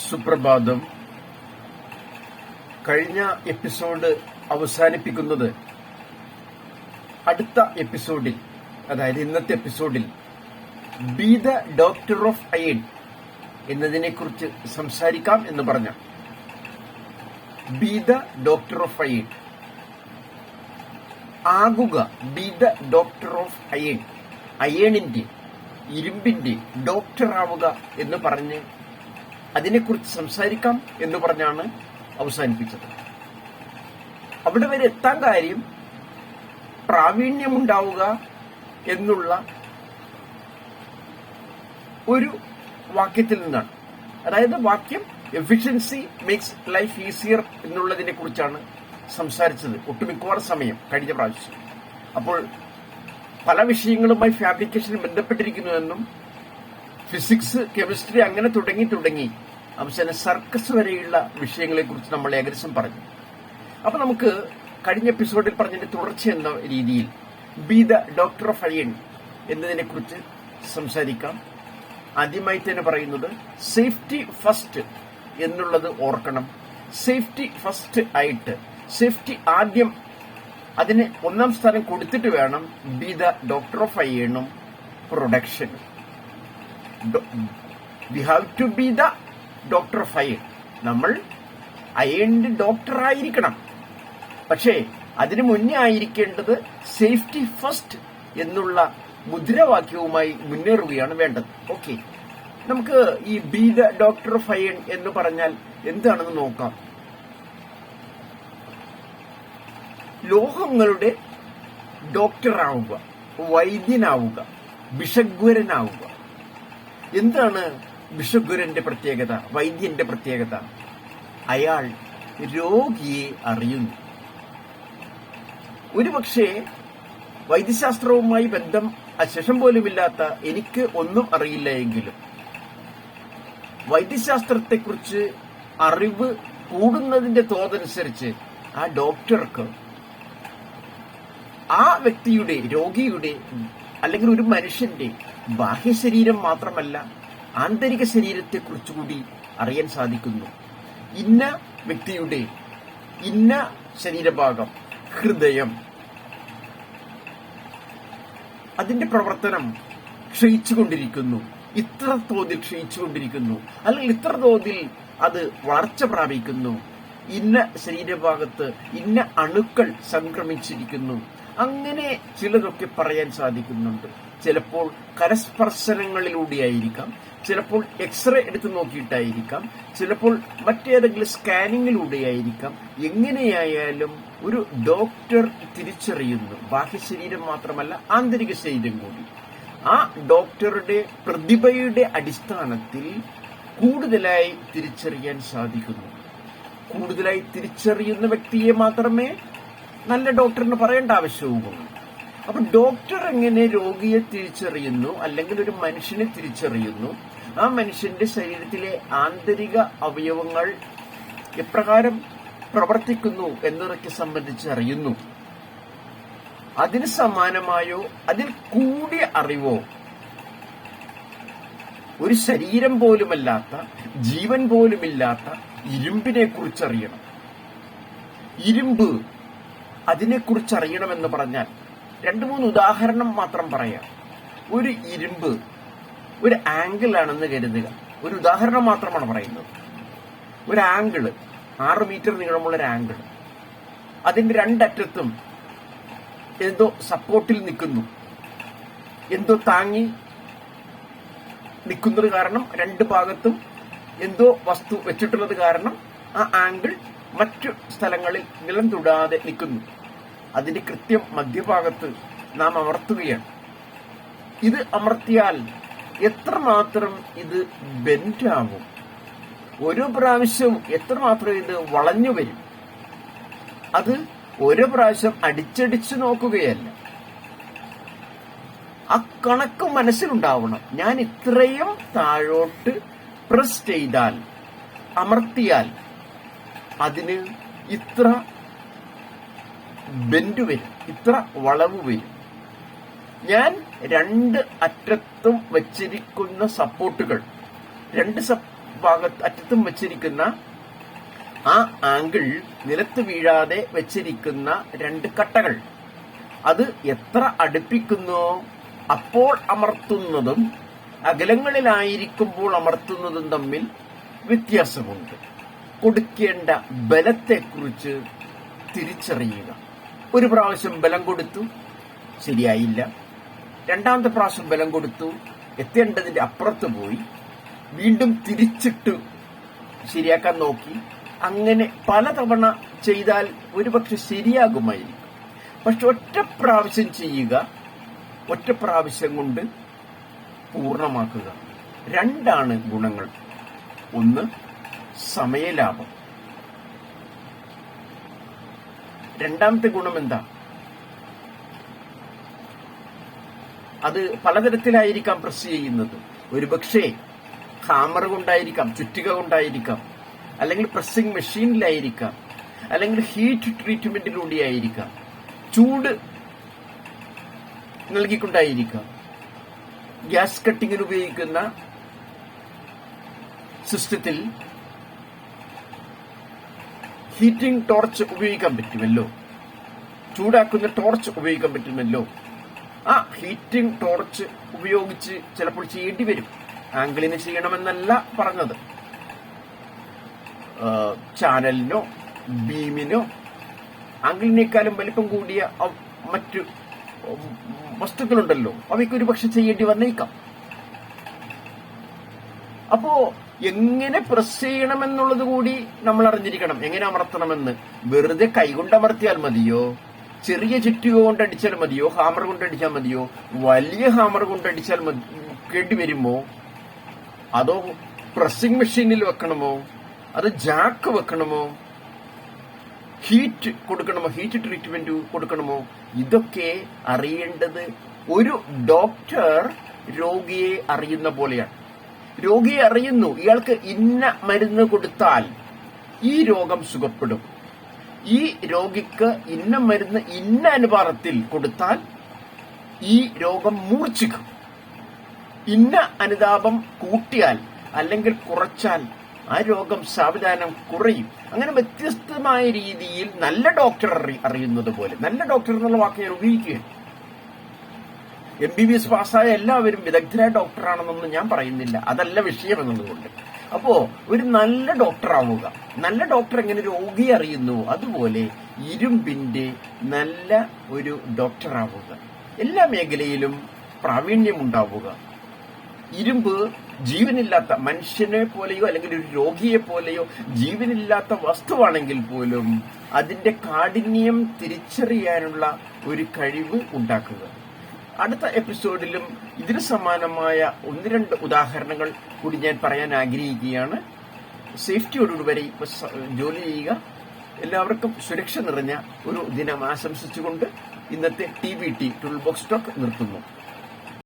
സുപ്രഭാതം. കഴിഞ്ഞ എപ്പിസോഡ് അവസാനിപ്പിക്കുന്നത് അടുത്ത എപ്പിസോഡിൽ, അതായത് ഇന്നത്തെ എപ്പിസോഡിൽ be the doctor of iron എന്നതിനെക്കുറിച്ച് സംസാരിക്കാം എന്ന് പറഞ്ഞ be the doctor of iron ആകുക, be the doctor of iron, അയണിന്റെ, ഇരുമ്പിന്റെ ഡോക്ടർ ആവുക എന്ന് പറഞ്ഞ് അതിനെക്കുറിച്ച് സംസാരിക്കാം എന്ന് പറഞ്ഞാണ് അവസാനിപ്പിച്ചത്. അവിടെ വരെ എത്താൻ കാര്യം പ്രാവീണ്യമുണ്ടാവുക എന്നുള്ള ഒരു വാക്യത്തിൽ നിന്നാണ്. അതായത് വാക്യം എഫിഷ്യൻസി മേക്സ് ലൈഫ് ഈസിയർ എന്നുള്ളതിനെ കുറിച്ചാണ് സംസാരിച്ചത് ഒട്ടുമിക്കവാറും സമയം കഴിഞ്ഞ പ്രാവശ്യം. അപ്പോൾ പല വിഷയങ്ങളുമായി ഫാബ്രിക്കേഷൻ ബന്ധപ്പെട്ടിരിക്കുന്നുവെന്നും ഫിസിക്സ്, കെമിസ്ട്രി അങ്ങനെ തുടങ്ങി അവസാനം സർക്കസ് വരെയുള്ള വിഷയങ്ങളെ കുറിച്ച് നമ്മൾ ഏകദേശം പറഞ്ഞു. അപ്പൊ നമുക്ക് കഴിഞ്ഞ എപ്പിസോഡിൽ പറഞ്ഞതിന്റെ തുടർച്ച എന്ന രീതിയിൽ B the doctor of iron എന്നതിനെ കുറിച്ച് സംസാരിക്കാം. ആദ്യമായി തന്നെ പറയുന്നത് സേഫ്റ്റി ഫസ്റ്റ് എന്നുള്ളത് ഓർക്കണം. സേഫ്റ്റി ഫസ്റ്റ് ആയിട്ട്, സേഫ്റ്റി ആദ്യം, അതിന് ഒന്നാം സ്ഥാനം കൊടുത്തിട്ട് വേണം ബി ദ ഡോക്ടർ ഓഫ് അയണും പ്രൊഡക്ഷനും. We have to be the doctor of iron. നമ്മൾ അയണിന്റെ ഡോക്ടർ ആയിരിക്കണം. പക്ഷേ അതിനു മുന്നേ ആയിരിക്കേണ്ടത് സേഫ്റ്റി ഫസ്റ്റ് എന്നുള്ള മുദ്രാവാക്യവുമായി മുന്നേറുകയാണ് വേണ്ടത്. ഓക്കെ, നമുക്ക് ഈ B the doctor of iron എന്ന് പറഞ്ഞാൽ എന്താണെന്ന് നോക്കാം. ലോഹങ്ങളുടെ ഡോക്ടറാവുക, വൈദ്യനാവുക, ബിഷഗ്വരനാവുക. എന്താണ് ബിഷഗ്വരന്റെ പ്രത്യേകത, വൈദ്യന്റെ പ്രത്യേകത? അയാൾ രോഗിയെ അറിയുന്നു. ഒരുപക്ഷെ വൈദ്യശാസ്ത്രവുമായി ബന്ധം അശേഷം പോലുമില്ലാത്ത എനിക്ക് ഒന്നും അറിയില്ല എങ്കിലും വൈദ്യശാസ്ത്രത്തെക്കുറിച്ച് അറിവ് കൂടുന്നതിന്റെ തോതനുസരിച്ച് ആ ഡോക്ടർക്ക് ആ വ്യക്തിയുടെ, രോഗിയുടെ അല്ലെങ്കിൽ ഒരു മനുഷ്യന്റെ ബാഹ്യ ശരീരം മാത്രമല്ല ആന്തരിക ശരീരത്തെക്കുറിച്ചുകൂടി അറിയാൻ സാധിക്കുന്നു. ഇന്ന വ്യക്തിയുടെ ഇന്ന ശരീരഭാഗം, ഹൃദയം, അതിന്റെ പ്രവർത്തനം ക്ഷയിച്ചുകൊണ്ടിരിക്കുന്നു, ഇത്ര തോതിൽ ക്ഷയിച്ചുകൊണ്ടിരിക്കുന്നു, അല്ലെങ്കിൽ ഇത്ര തോതിൽ അത് വളർച്ച പ്രാപിക്കുന്നു, ഇന്ന ശരീരഭാഗത്ത് ഇന്ന അണുക്കൾ സംക്രമിച്ചിരിക്കുന്നു, അങ്ങനെ ചിലതൊക്കെ പറയാൻ സാധിക്കുന്നുണ്ട്. ചിലപ്പോൾ കരസ്പർശനങ്ങളിലൂടെയായിരിക്കാം, ചിലപ്പോൾ എക്സ്റേ എടുത്തു നോക്കിയിട്ടായിരിക്കാം, ചിലപ്പോൾ മറ്റേതെങ്കിലും സ്കാനിങ്ങിലൂടെയായിരിക്കാം. എങ്ങനെയായാലും ഒരു ഡോക്ടർ തിരിച്ചറിയുന്നു, ബാഹ്യ ശരീരം മാത്രമല്ല ആന്തരിക ശരീരം കൂടി. ആ ഡോക്ടറുടെ പ്രതിഭയുടെ അടിസ്ഥാനത്തിൽ കൂടുതലായി തിരിച്ചറിയാൻ സാധിക്കുന്നു. കൂടുതലായി തിരിച്ചറിയുന്ന വ്യക്തിയെ മാത്രമേ നല്ല ഡോക്ടറിന് പറയേണ്ട ആവശ്യവുമുള്ളൂ. അപ്പൊ ഡോക്ടർ എങ്ങനെ രോഗിയെ തിരിച്ചറിയുന്നു, അല്ലെങ്കിൽ ഒരു മനുഷ്യനെ തിരിച്ചറിയുന്നു, ആ മനുഷ്യന്റെ ശരീരത്തിലെ ആന്തരിക അവയവങ്ങൾ എപ്രകാരം പ്രവർത്തിക്കുന്നു എന്നതൊക്കെ സംബന്ധിച്ച് അറിയുന്നു. അതിന് സമാനമായോ അതിൽ കൂടിയ അറിവോ ഒരു ശരീരം പോലുമല്ലാത്ത, ജീവൻ പോലുമില്ലാത്ത ഇരുമ്പിനെ കുറിച്ചറിയണം. ഇരുമ്പ്, അതിനെക്കുറിച്ച് അറിയണമെന്ന് പറഞ്ഞാൽ 2-3 ഉദാഹരണം മാത്രം പറയാം. ഒരു ഇരുമ്പ് ഒരു ആംഗിൾ ആണെന്ന് കരുതുക. ഒരു ഉദാഹരണം മാത്രമാണ് പറയുന്നത്. ഒരു ആംഗിള്, 6 മീറ്റർ നീളമുള്ള ഒരു ആംഗിൾ, അതിന്റെ രണ്ടറ്റത്തും എന്തോ സപ്പോർട്ടിൽ നിൽക്കുന്നു, എന്തോ താങ്ങി നിൽക്കുന്നത് കാരണം, രണ്ട് ഭാഗത്തും എന്തോ വസ്തു വെച്ചിട്ടുള്ളത് കാരണം ആ ആംഗിൾ മറ്റു സ്ഥലങ്ങളിൽ നിലം തൊടാതെ നിൽക്കുന്നു. അതിന്റെ കൃത്യം മധ്യഭാഗത്ത് നാം അമർത്തുകയാണ്. ഇത് അമർത്തിയാൽ എത്രമാത്രം ഇത് ബെൻഡാകും, ഓരോ പ്രാവശ്യവും എത്രമാത്രം ഇത് വളഞ്ഞു വരും. അത് ഓരോ പ്രാവശ്യം അടിച്ചടിച്ചു നോക്കുകയല്ല, ആ കണക്ക് മനസ്സിലുണ്ടാവണം. ഞാൻ ഇത്രയും താഴോട്ട് പ്രസ് ചെയ്താൽ, അമർത്തിയാൽ അതിന് ഇത്ര ബെൻഡ് വരും, ഇത്ര വളവ് വരും. ഞാൻ രണ്ട് അറ്റത്തും വച്ചിരിക്കുന്ന സപ്പോർട്ടുകൾ, രണ്ട് അറ്റത്തും വെച്ചിരിക്കുന്ന ആ ആംഗിൾ നിലത്ത് വീഴാതെ വെച്ചിരിക്കുന്ന 2 കട്ടകൾ, അത് എത്ര അടുപ്പിക്കുന്നോ അപ്പോൾ അമർത്തുന്നതും അകലങ്ങളിലായിരിക്കുമ്പോൾ അമർത്തുന്നതും തമ്മിൽ വ്യത്യാസമുണ്ട്. കൊടുക്കേണ്ട ബലത്തെക്കുറിച്ച് തിരിച്ചറിയുക. ഒരു പ്രാവശ്യം ബലം കൊടുത്തു, ശരിയായില്ല. രണ്ടാമത്തെ പ്രാവശ്യം ബലം കൊടുത്തു, എത്തേണ്ടതിന്റെ അപ്പുറത്ത് പോയി, വീണ്ടും തിരിച്ചിട്ട് ശരിയാക്കാൻ നോക്കി. അങ്ങനെ പലതവണ ചെയ്താൽ ഒരുപക്ഷെ ശരിയാകുമായിരിക്കും. പക്ഷെ ഒറ്റ പ്രാവശ്യം ചെയ്യുക, ഒറ്റ പ്രാവശ്യം കൊണ്ട് പൂർണ്ണമാക്കുക. 2 ഗുണങ്ങൾ. 1 സമയലാഭം. രണ്ടാമത്തെ ഗുണം എന്താ? അത് പലതരത്തിലായിരിക്കാം പ്രസ് ചെയ്യുന്നത്. ഒരുപക്ഷെ ഹാമർ കൊണ്ടായിരിക്കാം, ചുറ്റിക കൊണ്ടായിരിക്കാം, അല്ലെങ്കിൽ പ്രസ്സിംഗ് മെഷീനിലായിരിക്കാം, അല്ലെങ്കിൽ ഹീറ്റ് ട്രീറ്റ്മെന്റിലൂടെ ആയിരിക്കാം, ചൂട് നൽകിക്കൊണ്ടായിരിക്കാം, ഗ്യാസ് കട്ടിങ്ങിന് ഉപയോഗിക്കുന്ന സിസ്റ്റത്തിൽ ഹീറ്റിംഗ് ടോർച്ച് ഉപയോഗിക്കാൻ പറ്റുമല്ലോ, ചൂടാക്കുന്ന ടോർച്ച് ഉപയോഗിക്കാൻ പറ്റുമല്ലോ. ആ ഹീറ്റിംഗ് ടോർച്ച് ഉപയോഗിച്ച് ചിലപ്പോൾ ചെയ്യേണ്ടി വരും. ആംഗിളിന് ചെയ്യണമെന്നല്ല പറഞ്ഞത്. ചാനലിനോ ബീമിനോ ആംഗിളിനേക്കാളും വലിപ്പം കൂടിയ മറ്റു വസ്തുക്കളുണ്ടല്ലോ, അവയ്ക്ക് ഒരു പക്ഷെ ചെയ്യേണ്ടി വന്നേക്കാം. അപ്പോ എങ്ങനെ പ്രസ് ചെയ്യണമെന്നുള്ളത് കൂടി നമ്മൾ അറിഞ്ഞിരിക്കണം. എങ്ങനെ അമർത്തണമെന്ന്. വെറുതെ കൈകൊണ്ട് അമർത്തിയാൽ മതിയോ? ചെറിയ ചുറ്റിക കൊണ്ടടിച്ചാൽ മതിയോ? ഹാമർ കൊണ്ടടിച്ചാൽ മതിയോ? വലിയ ഹാമർ കൊണ്ടടിച്ചാൽ കേണ്ടി വരുമോ? അതോ പ്രസ്സിംഗ് മെഷീനിൽ വെക്കണമോ? അത് ജാക്ക് വെക്കണമോ? ഹീറ്റ് കൊടുക്കണമോ? ഹീറ്റ് ട്രീറ്റ്മെന്റ് കൊടുക്കണമോ? ഇതൊക്കെ അറിയേണ്ടത് ഒരു ഡോക്ടർ രോഗിയെ അറിയുന്ന പോലെയാണ്. രോഗിയെ അറിയുന്നു, ഇയാൾക്ക് ഇന്ന മരുന്ന് കൊടുത്താൽ ഈ രോഗം സുഖപ്പെടും, ഈ രോഗിക്ക് ഇന്ന മരുന്ന് ഇന്ന അനുപാതത്തിൽ കൊടുത്താൽ ഈ രോഗം മൂർച്ഛിക്കും, ഇന്ന അനുതാപം കൂട്ടിയാൽ അല്ലെങ്കിൽ കുറച്ചാൽ ആ രോഗം സാവധാനം കുറയും. അങ്ങനെ വ്യത്യസ്തമായ രീതിയിൽ നല്ല ഡോക്ടർ അറിയുന്നത് പോലെ. നല്ല ഡോക്ടർ എന്നുള്ള വാക്ക് ഞാൻ ഉപയോഗിക്കുകയാണ്. MBBS പാസ്സായ എല്ലാവരും വിദഗ്ധരായ ഡോക്ടറാണെന്നൊന്നും ഞാൻ പറയുന്നില്ല, അതല്ല വിഷയം എന്നുള്ളതുകൊണ്ട്. അപ്പോ ഒരു നല്ല ഡോക്ടർ ആവുക. നല്ല ഡോക്ടർ എങ്ങനെ രോഗിയെ അറിയുന്നു, അതുപോലെ ഇരുമ്പിന്റെ നല്ല ഒരു ഡോക്ടർ ആവുക. എല്ലാ മേഖലയിലും പ്രാവീണ്യമുണ്ടാവുക. ഇരുമ്പ് ജീവനില്ലാത്ത മനുഷ്യനെ പോലെയോ അല്ലെങ്കിൽ ഒരു രോഗിയെ പോലെയോ ജീവനില്ലാത്ത വസ്തുവാണെങ്കിൽ പോലും അതിന്റെ കാഠിന്യം തിരിച്ചറിയാനുള്ള ഒരു കഴിവ് ഉണ്ടാക്കുക. അടുത്ത എപ്പിസോഡിലും ഇതിന് സമാനമായ 1-2 ഉദാഹരണങ്ങൾ കൂടി ഞാൻ പറയാൻ ആഗ്രഹിക്കുകയാണ്. സേഫ്റ്റിയോടുകൂടി ജോലി ചെയ്യുക. എല്ലാവർക്കും സുരക്ഷ നിറഞ്ഞ ഒരു ദിനം ആശംസിച്ചുകൊണ്ട് ഇന്നത്തെ TBT ടൂൾ ബോക്സ് ടോക്ക് നിർത്തുന്നു.